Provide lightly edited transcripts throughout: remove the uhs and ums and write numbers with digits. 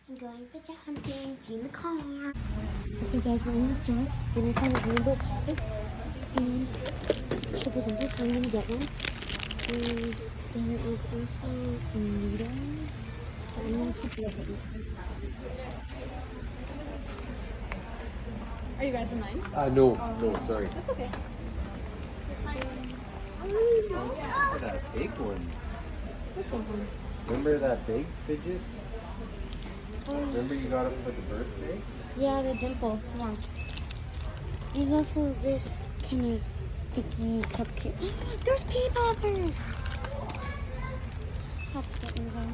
I'm going fidget hunting. See you in the car. Okay guys, we're in the store and I found a rainbow pockets and sugar bundles, so I'm gonna get one. And there is also needles, but I'm gonna keep looking. Are you guys in line? No, sorry. That's okay. Oh, that big one. Look at one. Remember that big fidget? Remember you got it for the birthday? Yeah, the dimple. Yeah. There's also this kind of sticky cupcake. There's pea poppers. Have to get one of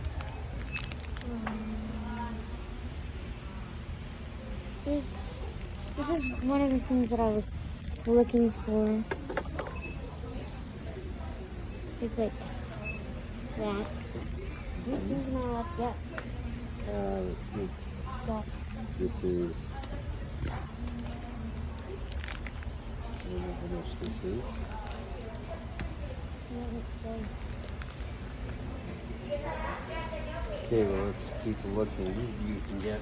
those. This is one of the things that I was looking for. It's like that. These things am I allowed to get? Let's see. Yeah. This is. I don't know how much this is. Let's see. Okay, well, let's keep looking. You can get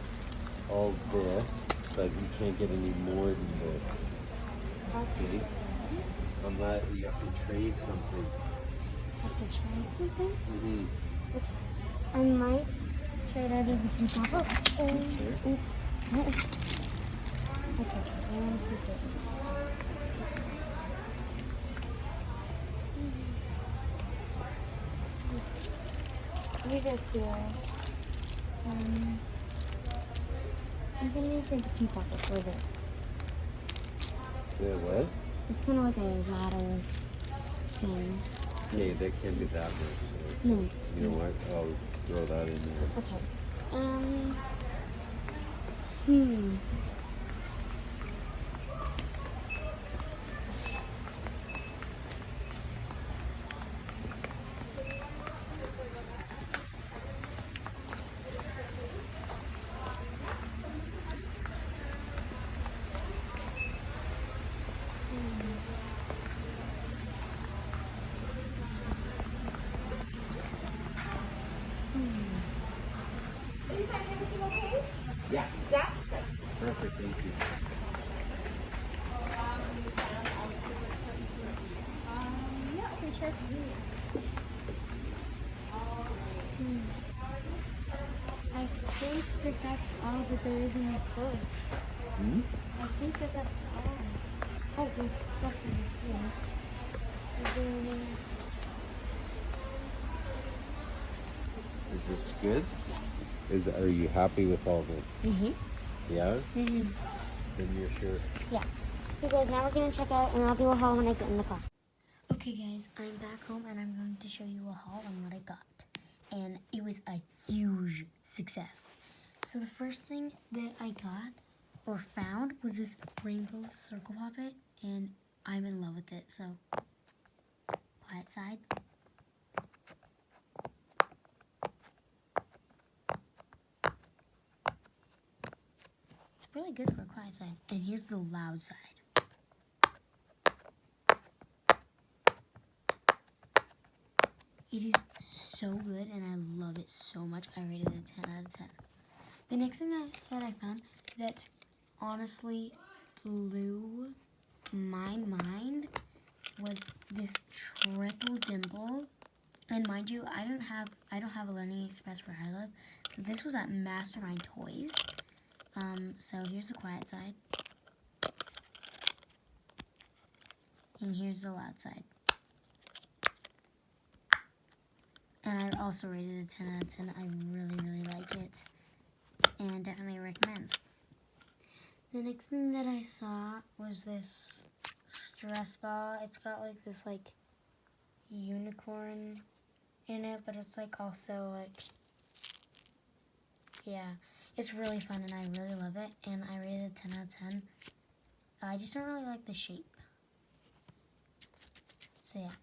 all this, but you can't get any more than this. Okay? Unless you have to trade something. Have to try something? Mm-hmm. Okay. I might trade out of the pea popper. Sure. Okay, I want to keep it. These are cool. I'm gonna use the pea popper for this. The what? It's kind of like a ladder thing. Okay, that can't be that much. So, No. you know what? I'll just throw that in there. Okay. Yeah. Yeah? Perfect, thank you. Yeah, okay, sure. I think that that's all that there is in the store. Hmm? I think that that's all. Oh, there's stuff in here. Is there any... Is this good? Are you happy with all this? Mm-hmm. Yeah? Mm-hmm. Then you're sure. Yeah. Okay guys, now we're going to check out and I'll do a haul when I get in the car. Okay guys, I'm back home and I'm going to show you a haul on what I got. And it was a huge success. So the first thing that I got or found was this rainbow circle puppet and I'm in love with it. So, quiet side. It's really good for a quiet side. And here's the loud side. It is so good and I love it so much. I rated it a 10 out of 10. The next thing that I found that honestly blew my mind was this triple dimple. And mind you, I don't have a Learning Express where I live. So this was at Mastermind Toys. So here's the quiet side. And here's the loud side. And I also rated it a 10 out of 10. I really, really like it. And definitely recommend. The next thing that I saw was this stress ball. It's got like this like unicorn in it, but it's like also like, yeah. It's really fun and I really love it. And I rated it 10 out of 10. I just don't really like the shape. So yeah.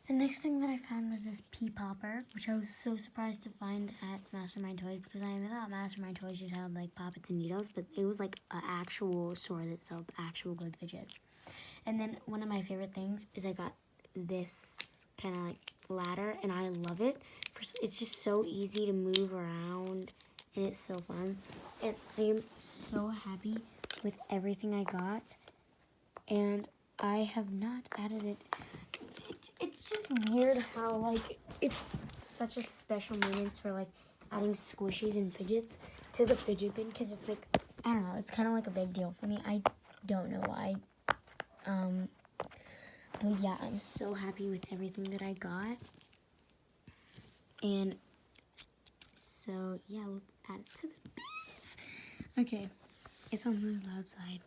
The next thing that I found was this pea popper, which I was so surprised to find at Mastermind Toys because I thought Mastermind Toys just had like poppets and needles, but it was like an actual store that sold actual good fidgets. And then one of my favorite things is I got this kind of like ladder, and I love it. It's just so easy to move around and it's so fun. And I am so happy with everything I got, and I have not added it. It's just weird how, like, it's such a special moment for, like, adding squishies and fidgets to the fidget bin, because it's like, I don't know, it's kind of like a big deal for me. I don't know why. But yeah, I'm so happy with everything that I got. And so, yeah, let's add it to the bins. Okay, it's on the loud side.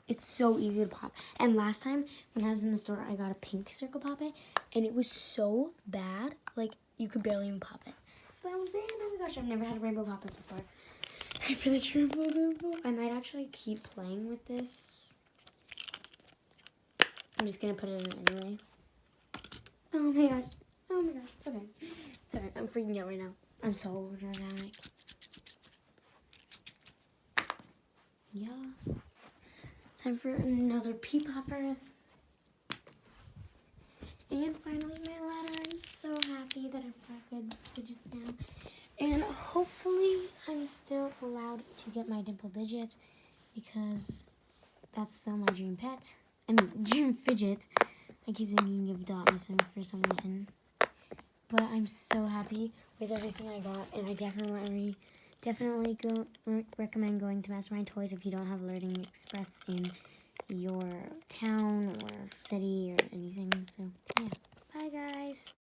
It's so easy to pop. And last time when I was in the store, I got a pink circle pop it, and it was so bad, like you could barely even pop it. So that was it. Oh my gosh, I've never had a rainbow pop it before. Time for the triple dimple. I might actually keep playing with this. I'm just gonna put it in anyway. Oh my gosh. Oh my gosh. Okay. Sorry, I'm freaking out right now. I'm so dramatic. Yeah. Time for another pea poppers. And finally my ladder. I'm so happy that I've got good digits now. And hopefully I'm still allowed to get my dimple digit, because that's still my dream pet. I mean, dream fidget. I keep thinking of Dot Missing for some reason. But I'm so happy with everything I got, and I definitely recommend going to Mastermind Toys if you don't have Learning Express in your town or city or anything. So yeah, bye guys.